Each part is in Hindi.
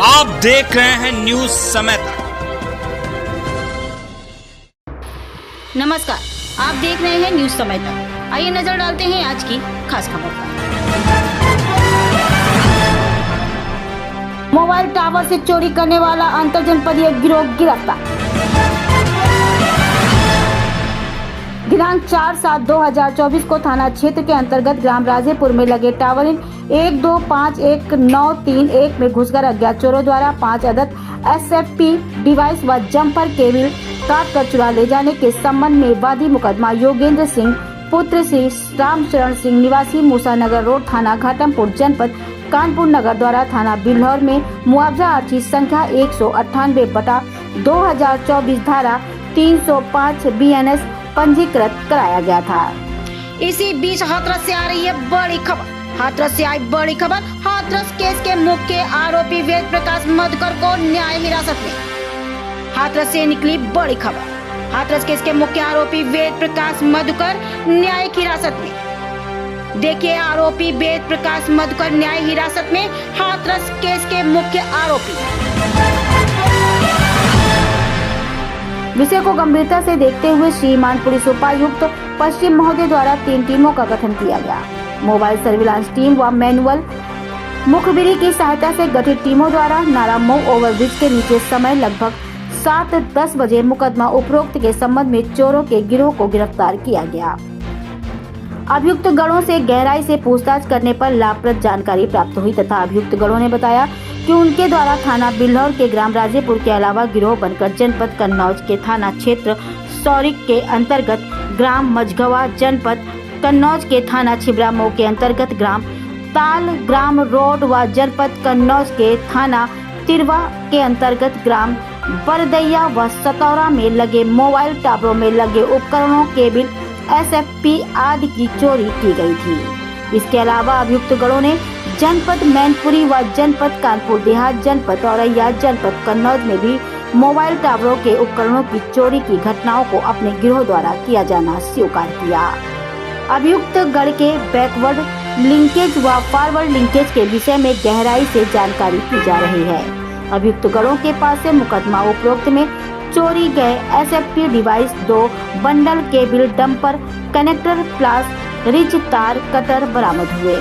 आप देख रहे हैं न्यूज समय तक। नमस्कार, आप देख रहे हैं न्यूज समय तक। आइए नजर डालते हैं आज की खास खबर पर। मोबाइल टावर से चोरी करने वाला अंतरजनपदीय गिरोह गिरफ्तार। दिनांक 4/7/2024 को थाना क्षेत्र के अंतर्गत ग्राम राजेपुर में लगे टावर 12519331 में घुसकर अज्ञात चोरों द्वारा 5 अदद SFP डिवाइस व जम्पर केबल काट कर चुरा ले जाने के संबंध में वादी मुकदमा योगेंद्र सिंह पुत्र श्री रामचरण सिंह निवासी मूसानगर रोड थाना घाटमपुर जनपद कानपुर नगर द्वारा थाना बिल्हौर में मुआवजा अर्जी संख्या 198/2024 धारा 305 BNS पंजीकृत कराया गया था। इसी बीच हाथरस से आ रही है बड़ी खबर। हाथरस से आई बड़ी खबर। हाथरस केस के मुख्य आरोपी वेद प्रकाश मधुकर को न्याय हिरासत में। हाथरस से निकली बड़ी खबर। हाथरस केस के मुख्य आरोपी वेद प्रकाश मधुकर न्यायिक हिरासत में। देखिए आरोपी वेद प्रकाश मधुकर न्याय हिरासत में। हाथरस केस के मुख्य आरोपी। विषय को गंभीरता से देखते हुए श्रीमान पुलिस उपायुक्त पश्चिम महोदय द्वारा 3 टीमों का गठन किया गया। मोबाइल सर्विलांस टीम व मैनुअल मुखबिरी की सहायता से गठित टीमों द्वारा नारामऊ ओवरब्रिज के नीचे समय लगभग 7:10 बजे मुकदमा उपरोक्त के संबंध में चोरों के गिरोह को गिरफ्तार किया गया। अभियुक्त गणों से गहराई से पूछताछ करने पर लाभप्रद जानकारी प्राप्त हुई तथा अभियुक्त गणों ने बताया कि उनके द्वारा थाना बिल्हौर के ग्राम राजेपुर के अलावा गिरोह बनकर जनपद कन्नौज के थाना क्षेत्र सौरिक के अंतर्गत ग्राम मझगवा, जनपद कन्नौज के थाना छिबरामऊ के अंतर्गत ग्राम ताल ग्राम रोड व जनपद कन्नौज के थाना तिरवा के अंतर्गत ग्राम बरदैया व सतौरा में लगे मोबाइल टावरों में लगे उपकरणों केबल SFP आदि की चोरी की गई थी। इसके अलावा अभियुक्त गणों ने जनपद मैनपुरी व जनपद कानपुर देहात, जनपद औरैया, जनपद कन्नौज में भी मोबाइल टावरों के उपकरणों की चोरी की घटनाओं को अपने गिरोह द्वारा किया जाना स्वीकार किया। अभियुक्त गण के बैकवर्ड लिंकेज व फॉरवर्ड लिंकेज के विषय में गहराई से जानकारी की जा रही है। अभियुक्त गणों के पास से मुकदमा उपरोक्त में चोरी गए SFP device, 2 bundle cable, dumper, connector, pliers, रिच तार, कटर बरामद हुए।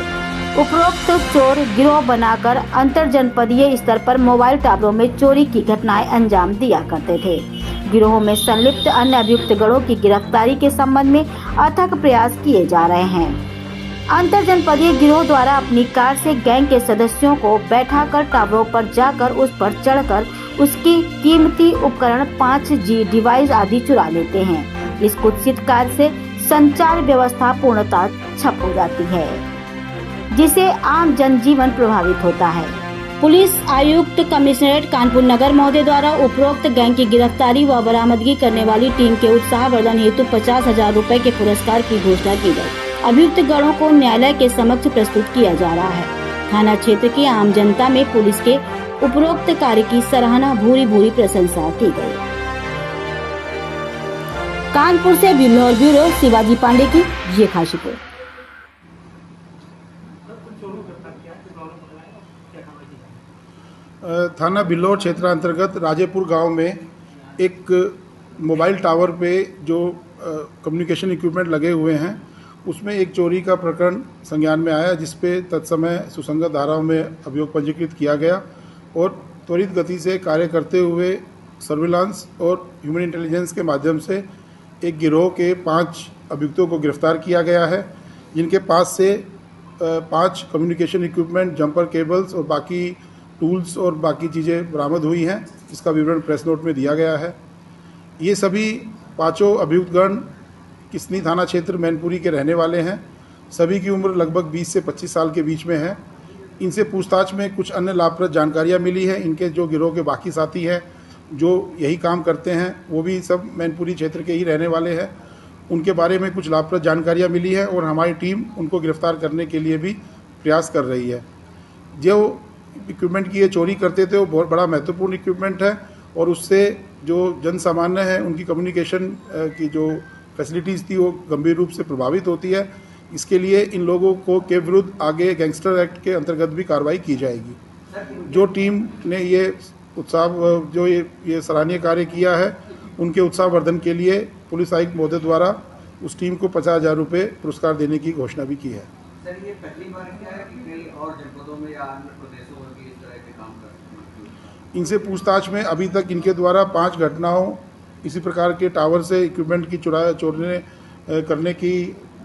उपरोक्त चोर गिरोह बनाकर अंतरजनपदीय स्तर पर मोबाइल टावरों में चोरी की घटनाएं अंजाम दिया करते थे। गिरोह में संलिप्त अन्य अभियुक्त गणों की गिरफ्तारी के संबंध में अथक प्रयास किए जा रहे हैं। अंतरजनपदीय गिरोह द्वारा अपनी कार से गैंग के सदस्यों को बैठाकर टावरों पर जाकर उस पर चढ़कर उसकी कीमती उपकरण 5G डिवाइस आदि चुरा लेते हैं। इस कुत्सित कार्य से संचार व्यवस्था पूर्णतः ठप हो जाती है, जिससे आम जनजीवन प्रभावित होता है। पुलिस आयुक्त कमिश्नरेट कानपुर नगर महोदय द्वारा उपरोक्त गैंग की गिरफ्तारी व बरामदगी करने वाली टीम के उत्साहवर्धन हेतु 50,000 रुपए के पुरस्कार की घोषणा की गई। अभियुक्त गणों को न्यायालय के समक्ष प्रस्तुत किया जा रहा है। थाना क्षेत्र की आम जनता में पुलिस के उपरोक्त कार्य की सराहना भूरी प्रशंसा की गई। कानपुर से बिल्हौर ब्यूरो शिवाजी पांडे की ये खास रिपोर्ट। थाना बिल्हौर क्षेत्रांतर्गत राजेपुर गांव में एक मोबाइल टावर पे जो कम्युनिकेशन इक्विपमेंट लगे हुए हैं उसमें एक चोरी का प्रकरण संज्ञान में आया, जिसपे तत्समय सुसंगत धाराओं में अभियोग पंजीकृत किया गया और त्वरित गति से कार्य करते हुए सर्विलांस और ह्यूमन इंटेलिजेंस के माध्यम से एक गिरोह के 5 अभियुक्तों को गिरफ्तार किया गया है, जिनके पास से 5 कम्युनिकेशन इक्विपमेंट, जंपर केबल्स और बाकी टूल्स और बाकी चीज़ें बरामद हुई हैं, जिसका विवरण प्रेस नोट में दिया गया है। ये सभी 5 अभियुक्तगण किसनी थाना क्षेत्र मैनपुरी के रहने वाले हैं। सभी की उम्र लगभग 20 से 25 साल के बीच में है। इनसे पूछताछ में कुछ अन्य लाभप्रद जानकारियाँ मिली हैं। इनके जो गिरोह के बाकी साथी हैं जो यही काम करते हैं वो भी सब मैनपुरी क्षेत्र के ही रहने वाले हैं। उनके बारे में कुछ लाभप्रद जानकारियाँ मिली हैं और हमारी टीम उनको गिरफ्तार करने के लिए भी प्रयास कर रही है। जो इक्विपमेंट की ये चोरी करते थे वो बहुत बड़ा महत्वपूर्ण इक्विपमेंट है और उससे जो जन सामान्य है उनकी कम्युनिकेशन की जो फैसिलिटीज़ थी वो गंभीर रूप से प्रभावित होती है। इसके लिए इन लोगों को के विरुद्ध आगे गैंगस्टर एक्ट के अंतर्गत भी कार्रवाई की जाएगी। जो टीम ने ये उत्साह जो ये सराहनीय कार्य किया है, उनके उत्साहवर्धन के लिए पुलिस आयुक्त महोदय द्वारा उस टीम को 50,000 रुपये पुरस्कार देने की घोषणा भी की है। सर, ये पहली बार क्या है कि कई और जनपदों में या अन्य प्रदेशों में भी इस तरह के काम करते हैं? इनसे पूछताछ में अभी तक इनके द्वारा 5 घटनाओं इसी प्रकार के टावर से इक्विपमेंट की चोरी करने की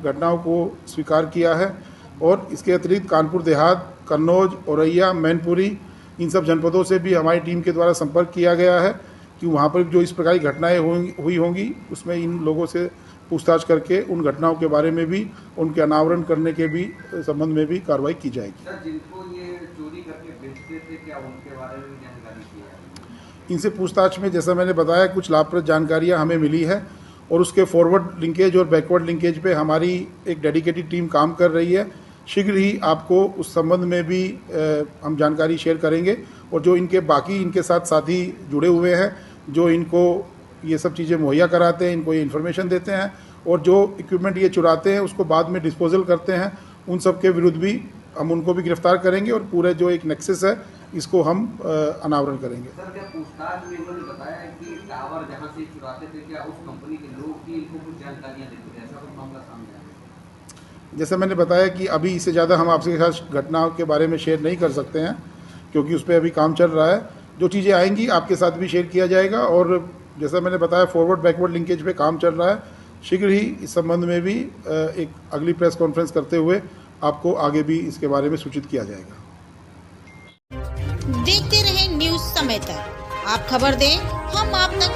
घटनाओं को स्वीकार किया है और इसके अतिरिक्त कानपुर देहात, कन्नौज, औरैया, मैनपुरी इन सब जनपदों से भी हमारी टीम के द्वारा संपर्क किया गया है कि वहाँ पर जो इस प्रकार की घटनाएं हुई होंगी उसमें इन लोगों से पूछताछ करके उन घटनाओं के बारे में भी, उनके अनावरण करने के भी संबंध में भी कार्रवाई की जाएगी। सर, जिनको ये चोरी करके बेचते थे, क्या उनके बारे में भी जानकारी की है? इनसे पूछताछ में जैसा मैंने बताया कुछ लाभप्रद जानकारियाँ हमें मिली है और उसके फॉरवर्ड लिंकेज और बैकवर्ड लिंकेज पे हमारी एक डेडिकेटेड टीम काम कर रही है। शीघ्र ही आपको उस संबंध में भी हम जानकारी शेयर करेंगे और जो इनके साथ साथी जुड़े हुए हैं, जो इनको ये सब चीज़ें मुहैया कराते हैं, इनको ये इन्फॉर्मेशन देते हैं और जो इक्विपमेंट ये चुराते हैं उसको बाद में डिस्पोजल करते हैं, उन सब के विरुद्ध भी हम उनको भी गिरफ्तार करेंगे और पूरे जो एक नेक्सस है इसको हम अनावरण करेंगे। सर, क्या पूछताछ में इन्होंने बताया कि टावर जहां से चुराते थे, क्या उस कंपनी के लोग भी इनको कुछ जानकारियां देते थे? ऐसा कुछ मामला सामने आया? जैसे मैंने बताया कि अभी इससे ज़्यादा हम आपके साथ घटनाओं के बारे में शेयर नहीं कर सकते हैं क्योंकि उस पर अभी काम चल रहा है। जो चीज़ें आएंगी आपके साथ भी शेयर किया जाएगा और जैसा मैंने बताया फॉरवर्ड बैकवर्ड लिंकेज पे काम चल रहा है। शीघ्र ही इस संबंध में भी एक अगली प्रेस कॉन्फ्रेंस करते हुए आपको आगे भी इसके बारे में सूचित किया जाएगा। देखते रहे न्यूज समय तक। आप खबर दें, हम आप तक